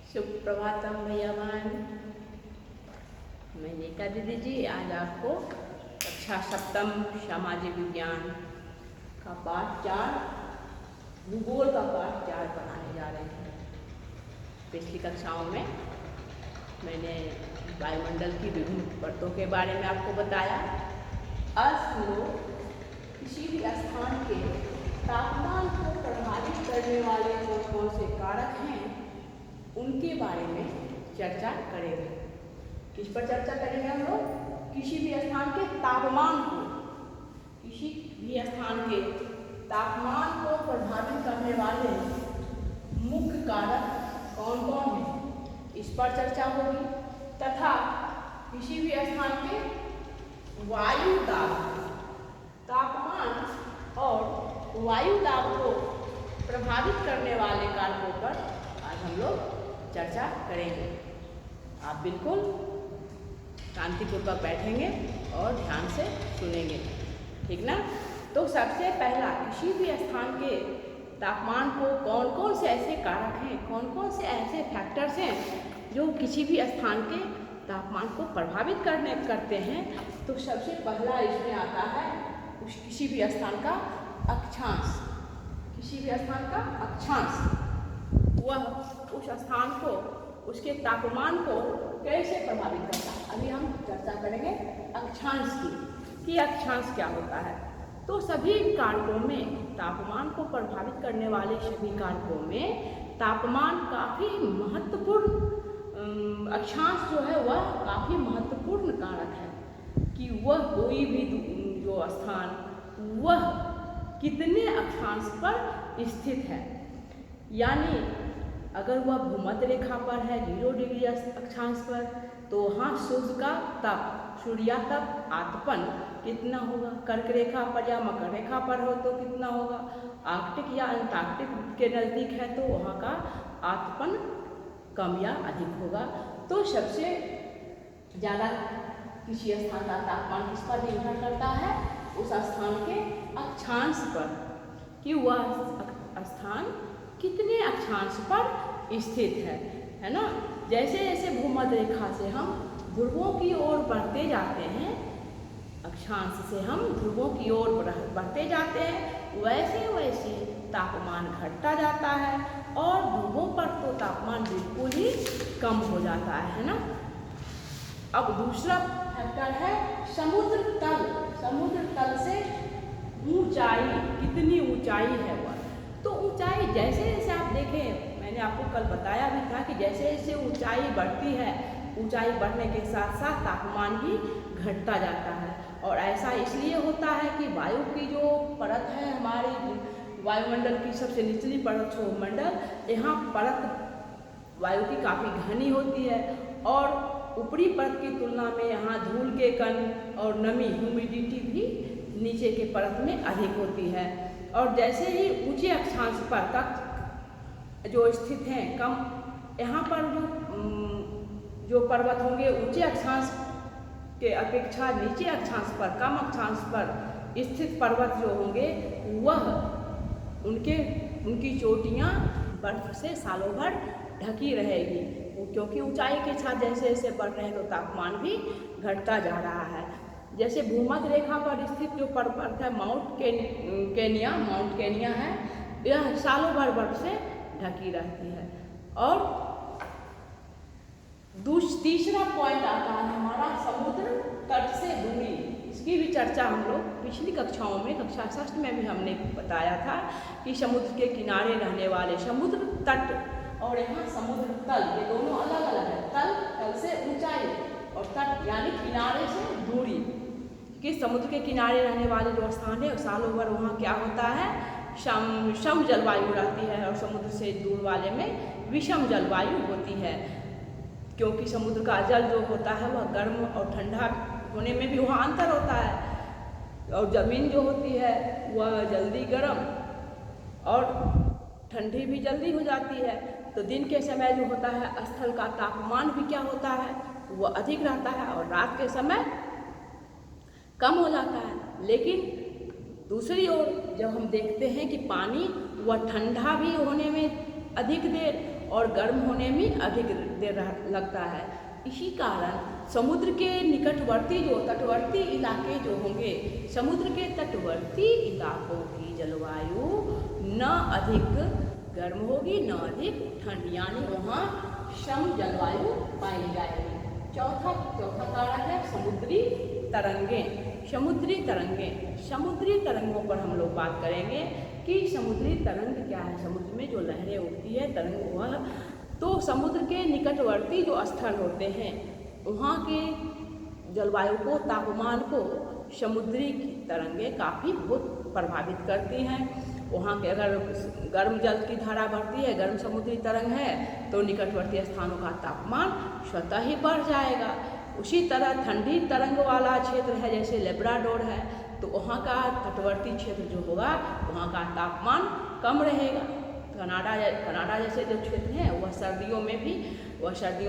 सुप्रभातम भैया बहन। मैं नीता दीदी जी आज आपको कक्षा सप्तम सामाजिक विज्ञान का पाठ 4 भूगोल का पाठ 4 पढ़ाने जा रहे हैं। पिछली कक्षाओं में मैंने वायुमंडल की विभिन्न परतों के बारे में आपको बताया। आज हम लोग किसी भी स्थान के तापमान को प्रभावित करने वाले कौन से कारक हैं उनके बारे में चर्चा करेंगे। किस पर चर्चा करेंगे हम लोग? किसी भी स्थान के तापमान को, किसी भी स्थान के तापमान को प्रभावित करने वाले मुख्य कारक कौन कौन हैं इस पर चर्चा होगी। तथा किसी भी स्थान के वायु दाब, तापमान और वायु दाब को प्रभावित करने वाले कारकों पर आज हम लोग चर्चा करेंगे। आप बिल्कुल शांतिपूर्वक बैठेंगे और ध्यान से सुनेंगे, ठीक ना? तो सबसे पहला, किसी भी स्थान के तापमान को कौन कौन से ऐसे कारक हैं, कौन कौन से ऐसे फैक्टर्स हैं जो किसी भी स्थान के तापमान को प्रभावित करते हैं। तो सबसे पहला इसमें आता है किसी भी स्थान का अक्षांश। किसी भी स्थान का अक्षांश, वह उस स्थान को, उसके तापमान को कैसे प्रभावित करता है। अभी हम चर्चा करेंगे अक्षांश की कि अक्षांश क्या होता है। तो सभी कारकों में, तापमान को प्रभावित करने वाले सभी कारकों में तापमान काफ़ी महत्वपूर्ण, अक्षांश जो है वह काफ़ी महत्वपूर्ण कारक है कि वह कोई भी जो स्थान वह कितने अक्षांश पर स्थित है। यानी अगर वह भूमध्य रेखा पर है 0 डिग्री अक्षांश पर, तो हाँ सूर्य का तप, सूर्यातप आतपन कितना होगा। कर्क रेखा पर या मकर रेखा पर हो तो कितना होगा। आर्कटिक या अंटार्कटिक के नज़दीक है तो वहाँ का आतपन कम या अधिक होगा। तो सबसे ज़्यादा किसी स्थान का तापमान किस पर निर्भर करता है? उस स्थान के अक्षांश पर, कि वह स्थान कितने अक्षांश पर स्थित है ना? जैसे जैसे भूमध्य रेखा से हम ध्रुवों की ओर बढ़ते जाते हैं, अक्षांश से हम ध्रुवों की ओर बढ़ते जाते हैं, वैसे वैसे तापमान घटता जाता है और ध्रुवों पर तो तापमान बिल्कुल ही कम हो जाता है ना? अब दूसरा फैक्टर है समुद्र तल। समुद्र तल से ऊंचाई, कितनी ऊंचाई है वह। तो ऊंचाई जैसे जैसे आप देखें, मैंने आपको कल बताया भी था कि जैसे जैसे ऊंचाई बढ़ती है, ऊंचाई बढ़ने के साथ साथ तापमान भी घटता जाता है। और ऐसा इसलिए होता है कि वायु की जो परत है, हमारी वायुमंडल की सबसे निचली परत क्षोभमंडल, यहाँ परत वायु की काफ़ी घनी होती है और ऊपरी परत की तुलना में यहाँ धूल के कण और नमी, ह्यूमिडिटी भी नीचे के परत में अधिक होती है। और जैसे ही ऊंचे अक्षांश पर तक जो स्थित हैं, कम यहाँ पर जो पर्वत होंगे ऊंचे अक्षांश के अपेक्षा नीचे अक्षांश पर, कम अक्षांश पर स्थित पर्वत जो होंगे वह उनकी चोटियाँ बर्फ से सालों भर ढकी रहेगी, क्योंकि ऊंचाई के साथ जैसे जैसे बढ़ रहे हैं तो तापमान भी घटता जा रहा है। जैसे भूमध्य रेखा पर स्थित जो पर्वत है माउंट केनिया है, यह सालों भर बर्फ से ढकी रहती है। और तीसरा पॉइंट आता है हमारा समुद्र तट से दूरी। इसकी भी चर्चा हम लोग पिछली कक्षाओं में, कक्षा 6 में भी हमने बताया था कि समुद्र के किनारे रहने वाले, समुद्र तट और यहाँ समुद्र तल, ये दोनों अलग अलग है। तल से ऊंचाई और तट यानी किनारे से दूरी। कि समुद्र के किनारे रहने वाले जो स्थान है सालों भर वहाँ क्या होता है, सम जलवायु रहती है और समुद्र से दूर वाले में विषम जलवायु होती है, क्योंकि समुद्र का जल जो होता है वह गर्म और ठंडा होने में भी वहाँ अंतर होता है और ज़मीन जो होती है वह जल्दी गर्म और ठंडी भी जल्दी हो जाती है। तो दिन के समय जो होता है स्थल का तापमान भी क्या होता है, वह अधिक रहता है और रात के समय कम हो जाता है। लेकिन दूसरी ओर जब हम देखते हैं कि पानी वह ठंडा भी होने में अधिक देर और गर्म होने में अधिक देर लगता है। इसी कारण समुद्र के निकटवर्ती जो तटवर्ती इलाके जो होंगे, समुद्र के तटवर्ती इलाकों की जलवायु न अधिक गर्म होगी न अधिक ठंड, यानी वहाँ सम जलवायु पाई जाएगी। चौथा कारक है समुद्री तरंगें। समुद्री तरंगों पर हम लोग बात करेंगे कि समुद्री तरंग क्या है। समुद्र में जो लहरें उठती है तरंग, वह तो समुद्र के निकटवर्ती जो स्थल होते हैं वहाँ के जलवायु को, तापमान को समुद्री तरंगें काफ़ी बहुत प्रभावित करती हैं। वहाँ के अगर गर्म जल की धारा बढ़ती है, गर्म समुद्री तरंग है, तो निकटवर्ती स्थानों का तापमान स्वतः ही बढ़ जाएगा। उसी तरह ठंडी तरंग वाला क्षेत्र है जैसे लेब्राडोर है, तो वहाँ का तटवर्ती क्षेत्र जो होगा वहाँ का तापमान कम रहेगा। कनाडा जैसे जो क्षेत्र है वह सर्दियों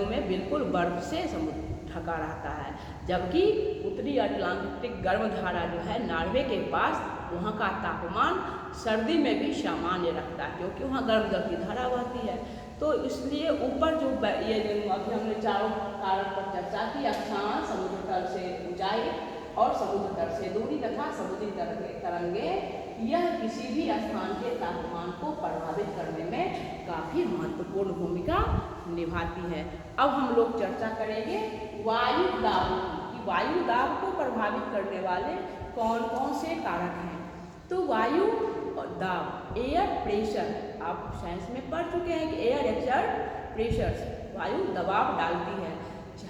में बिल्कुल बर्फ से समुद्र ढका रहता है, जबकि उत्तरी अटलांटिक गर्म धारा जो है नॉर्वे के पास, वहाँ का तापमान सर्दी में भी सामान्य रखता है, क्योंकि वहाँ गर्म जल की धारा बहती है। तो इसलिए ऊपर जो ये अभी हमने चारों कारक पर चर्चा की, अक्षांश, समुद्र तल से ऊंचाई और समुद्र तल से दूरी तथा समुद्री तरंगें, यह किसी भी स्थान के तापमान को प्रभावित करने में काफ़ी महत्वपूर्ण भूमिका निभाती है। अब हम लोग चर्चा करेंगे वायु दाब की। वायु दाब को प्रभावित करने वाले कौन कौन से कारक हैं। तो वायु दाब, एयर प्रेशर, आप साइंस में पढ़ चुके हैं कि एयर एक्सर्ट प्रेशर, वायु दबाव डालती है।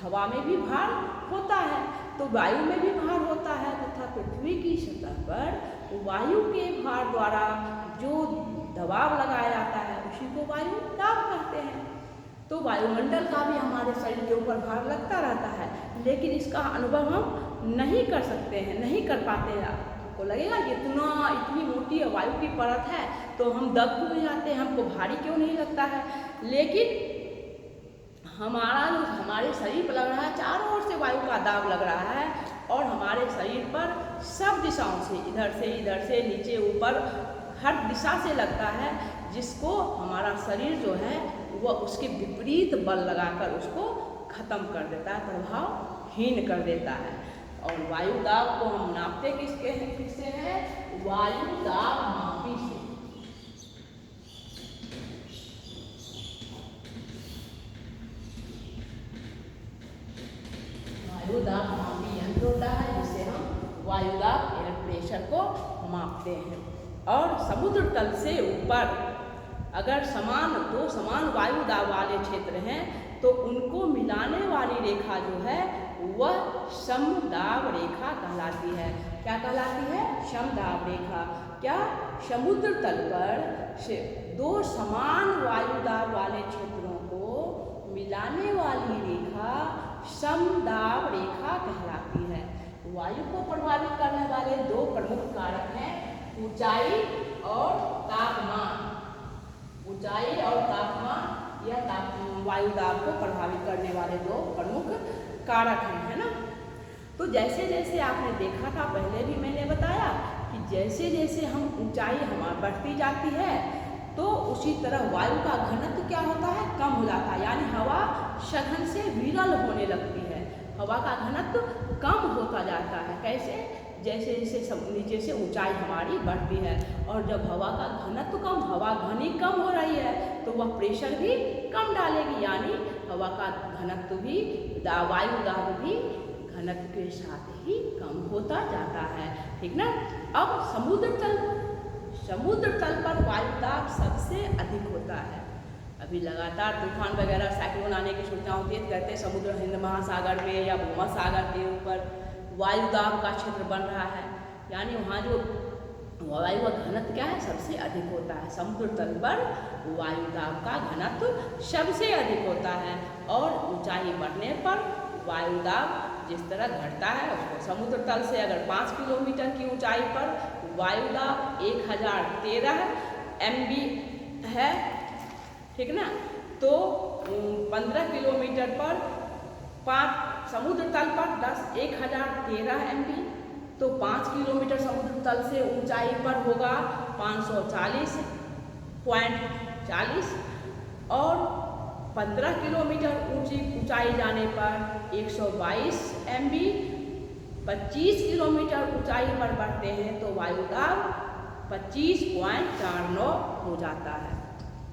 हवा में भी भार होता है तो वायु में भी भार होता है, तथा पृथ्वी की सतह पर वायु के भार द्वारा जो दबाव लगाया जाता है उसी को वायु दाब कहते हैं। तो वायुमंडल का भी हमारे शरीर के ऊपर भार लगता रहता है, लेकिन इसका अनुभव हम नहीं कर सकते हैं, नहीं कर पाते हैं। आपको लगेगा कि इतनी मोटी वायु की परत है तो हम दब क्यों जाते हैं, हमको भारी क्यों नहीं लगता है। लेकिन हमारे शरीर पर लग रहा है, चारों ओर से वायु का दाब लग रहा है और हमारे शरीर पर सब दिशाओं से, इधर से नीचे ऊपर हर दिशा से लगता है, जिसको हमारा शरीर जो है वह उसके विपरीत बल लगाकर उसको खत्म कर देता है, प्रभावहीन कर देता है। और वायु दाब को हम नापते किससे हैं? वायु दाब मापी से। वायु दाब मापी यंत्र होता है जिससे हम वायु दाब, एयर प्रेशर को मापते हैं। और समुद्र तल से ऊपर अगर दो समान वायु दाब वाले क्षेत्र हैं तो उनको मिलाने वाली रेखा जो है वह समदाब रेखा कहलाती है। क्या कहलाती है? समदाब रेखा। क्या? समुद्र तल पर से दो समान वायु दाब वाले क्षेत्रों को मिलाने वाली रेखा समदाब रेखा कहलाती है। वायु को प्रभावित करने वाले दो प्रमुख कारक हैं ऊंचाई और तापमान। ऊंचाई और तापमान यह वायु दाब को प्रभावित करने वाले दो प्रमुख कारक हैं, है ना। तो जैसे जैसे आपने देखा था, पहले भी मैंने बताया कि जैसे जैसे हम ऊंचाई हमारी बढ़ती जाती है तो उसी तरह वायु का घनत्व क्या होता है? कम हो जाता है, यानी हवा सघन से विरल होने लगती है। हवा का घनत्व कम होता जाता है। कैसे? जैसे जैसे नीचे से ऊंचाई हमारी बढ़ती है और जब हवा का घनत्व कम, हवा घनी कम हो रही है तो वह प्रेशर भी कम डालेगी, यानी हवा का घनत्व भी, वायु दाब भी घनत्व के साथ ही कम होता जाता है, ठीक ना। अब समुद्र तल पर वायु दाब सबसे अधिक होता है। अभी लगातार तूफान वगैरह, साइक्लोन आने की सूचना होती है, कहते हैं समुद्र हिंद महासागर में या भूमध्यसागर के ऊपर वायु दाब का क्षेत्र बन रहा है, यानी वहाँ जो वायु का घनत्व क्या है? सबसे अधिक होता है। समुद्र तल पर वायु दाब का घनत्व सबसे अधिक होता है और ऊंचाई बढ़ने पर वायु दाब जिस तरह घटता है उसको, समुद्र तल से अगर 5 किलोमीटर की ऊंचाई पर वायु दाब 1013 MB है, ठीक ना, तो 15 किलोमीटर पर समुद्र तल पर 1013 MB, तो 5 किलोमीटर समुद्र तल से ऊंचाई पर होगा 540.40 और 15 किलोमीटर ऊंचाई जाने पर 122 MB, 25 किलोमीटर ऊंचाई पर बढ़ते हैं तो वायुदाब 25.49 हो जाता है।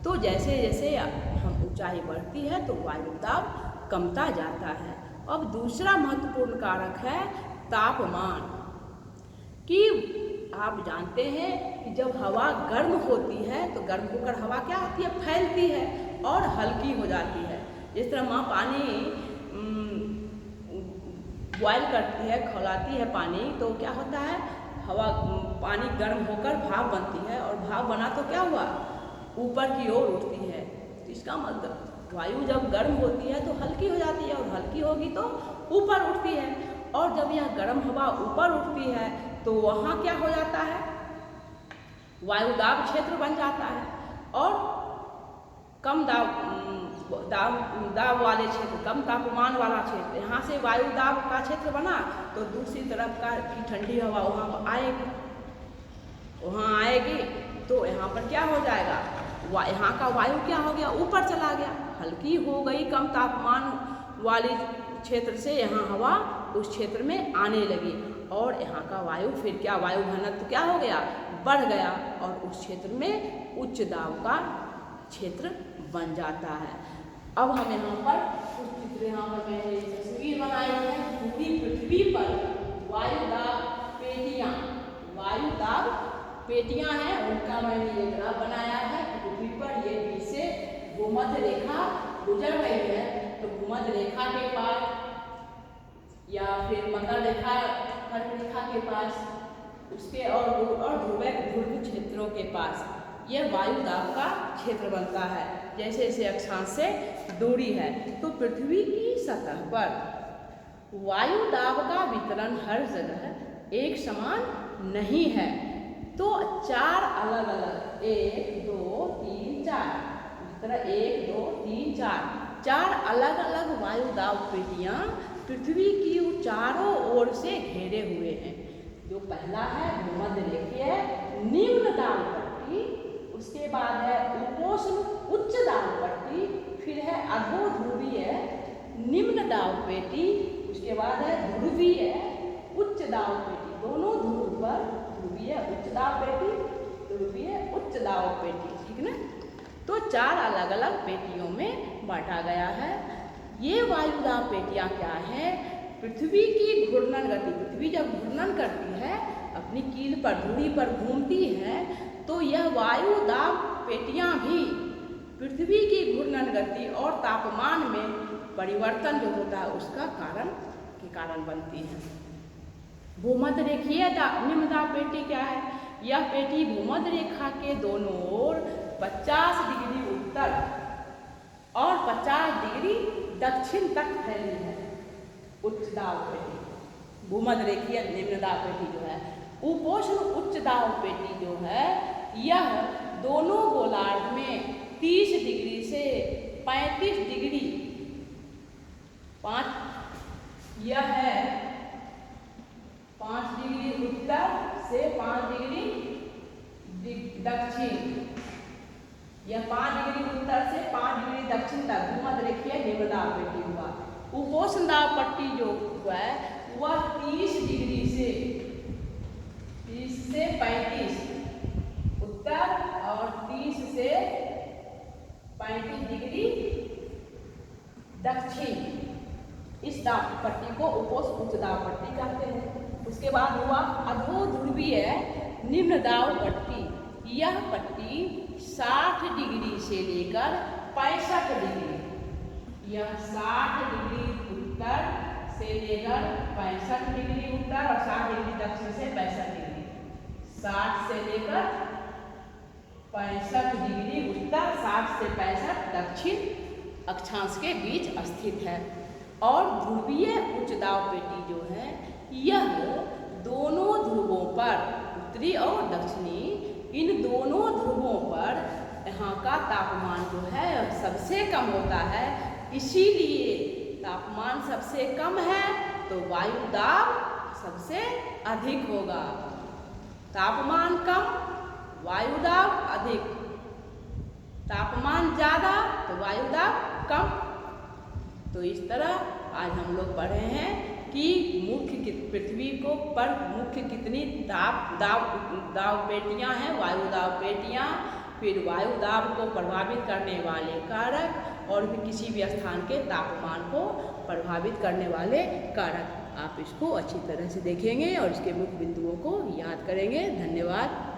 तो जैसे जैसे हम ऊंचाई बढ़ती है तो वायुदाब कमता जाता है। अब दूसरा महत्वपूर्ण कारक है तापमान, कि आप जानते हैं कि जब हवा गर्म होती है तो गर्म होकर हवा क्या होती है, फैलती है और हल्की हो जाती है। जिस तरह माँ पानी बॉयल करती है, खौलाती है पानी, तो क्या होता है, हवा पानी गर्म होकर भाप बनती है और भाप बना तो क्या हुआ, ऊपर की ओर उठती है। तो इसका मतलब वायु जब गर्म होती है तो हल्की हो जाती है और हल्की होगी तो ऊपर उठती है, और जब यह गर्म हवा ऊपर उठती है तो वहाँ क्या हो जाता है, वायुदाब क्षेत्र बन जाता है। और कम दाब वाले क्षेत्र, कम तापमान वाला क्षेत्र, यहाँ से वायुदाब का क्षेत्र बना तो दूसरी तरफ की ठंडी हवा वहाँ पर आएगी, वहाँ आएगी तो यहाँ पर क्या हो जाएगा, यहाँ का वायु क्या हो गया, ऊपर चला गया, हल्की हो गई। कम तापमान वाले क्षेत्र से यहाँ हवा उस क्षेत्र में आने लगी और यहाँ का वायु फिर क्या, वायु घनत्व क्या हो गया, बढ़ गया और उस क्षेत्र में उच्च दाब का क्षेत्र बन जाता है। अब हम यहाँ पर कुछ चित्र, यहाँ पर मैंने तस्वीर बनाई है। पूरी पृथ्वी पर वायुदाब पेटियां हैं, उनका मैंने ये ग्राफ बनाया है। पृथ्वी पर ये बीच से भूमध्य रेखा गुजर रही है, तो भूमध्य रेखा के पास या फिर मकर रेखा के पास, उसके और ध्रुव क्षेत्रों के पास यह वायुदाब का क्षेत्र बनता है। जैसे जैसे अक्षांश से दूरी है तो पृथ्वी की सतह पर वायुदाब का वितरण हर जगह एक समान नहीं है। तो 4 अलग अलग 1 2 3 4 इस तरह 1 2 3 4 अलग अलग वायुदाब पेटियां पृथ्वी की चारों ओर से घेरे हुए हैं। जो पहला है भूमध्य रेखीय निम्न दाब पट्टी, उसके बाद है उपोष्ण उच्च दाब पट्टी, फिर है अधोध्रुवीय निम्न दाब पेटी, उसके बाद है ध्रुवीय उच्च दाब पेटी। दोनों ध्रुव पर ध्रुवीय उच्च दाब पेटी, ध्रुवीय उच्च दाब पेटी, ठीक ना। तो 4 अलग अलग पेटियों में बांटा गया है। ये वायुदाब पेटियां क्या है, पृथ्वी की घूर्णन गति, पृथ्वी जब घूर्णन करती है अपनी कील पर धुरी पर घूमती है तो यह वायुदाब पेटियां भी पृथ्वी की घूर्णन गति और तापमान में परिवर्तन जो होता है उसका कारण बनती है। भूमध्य रेखीय निम्न दाब पेटी क्या है, यह पेटी भूमध्य रेखा के दोनों ओर 50 डिग्री उत्तर और 50 डिग्री दक्षिण तक फैली है। उच्च दाब पेटी भूमध्य रेखीय निम्न दाब पेटी जो है, उपोष्ण उच्च दाब पेटी जो है यह दोनों गोलार्ध में 30 डिग्री से 35 डिग्री यह है 5 डिग्री उत्तर से 5 डिग्री दक्षिण, यह 5 डिग्री उत्तर से 5 डिग्री दक्षिण तक भूमध्य रेखीय निम्न दाब पेटी हुआ। उपोष्ण दाब पट्टी जो हुआ है वह 30 डिग्री से 35 उत्तर और 30 से 35 डिग्री दक्षिण, इस दाब पट्टी को उपोष्ण उच्च दाब पट्टी कहते हैं। उसके बाद हुआ अधोध्रुवीय निम्न दाब पट्टी, यह पट्टी 60 डिग्री से लेकर 65 डिग्री, यह 60 डिग्री उत्तर से लेकर 65 डिग्री उत्तर और 60 डिग्री दक्षिण से 65 डिग्री, 60 से लेकर 65 डिग्री उत्तर, 60 से 65 दक्षिण अक्षांश के बीच स्थित है। और ध्रुवीय उच्च दाब पेटी जो है यह दोनों ध्रुवों पर, उत्तरी और दक्षिणी, इन दोनों ध्रुवों पर यहाँ का तापमान जो है सबसे कम होता है। इसीलिए तापमान सबसे कम है तो वायुदाब सबसे अधिक होगा। तापमान कम, वायुदाब अधिक, तापमान ज़्यादा तो वायुदाब कम। तो इस तरह आज हम लोग पढ़े हैं कि पृथ्वी को पर मुख्य कितनी दाब पेटियाँ हैं, वायु दाब पेटियाँ, फिर वायु दाब को प्रभावित करने वाले कारक और फिर किसी भी स्थान के तापमान को प्रभावित करने वाले कारक। आप इसको अच्छी तरह से देखेंगे और इसके मुख्य बिंदुओं को याद करेंगे। धन्यवाद।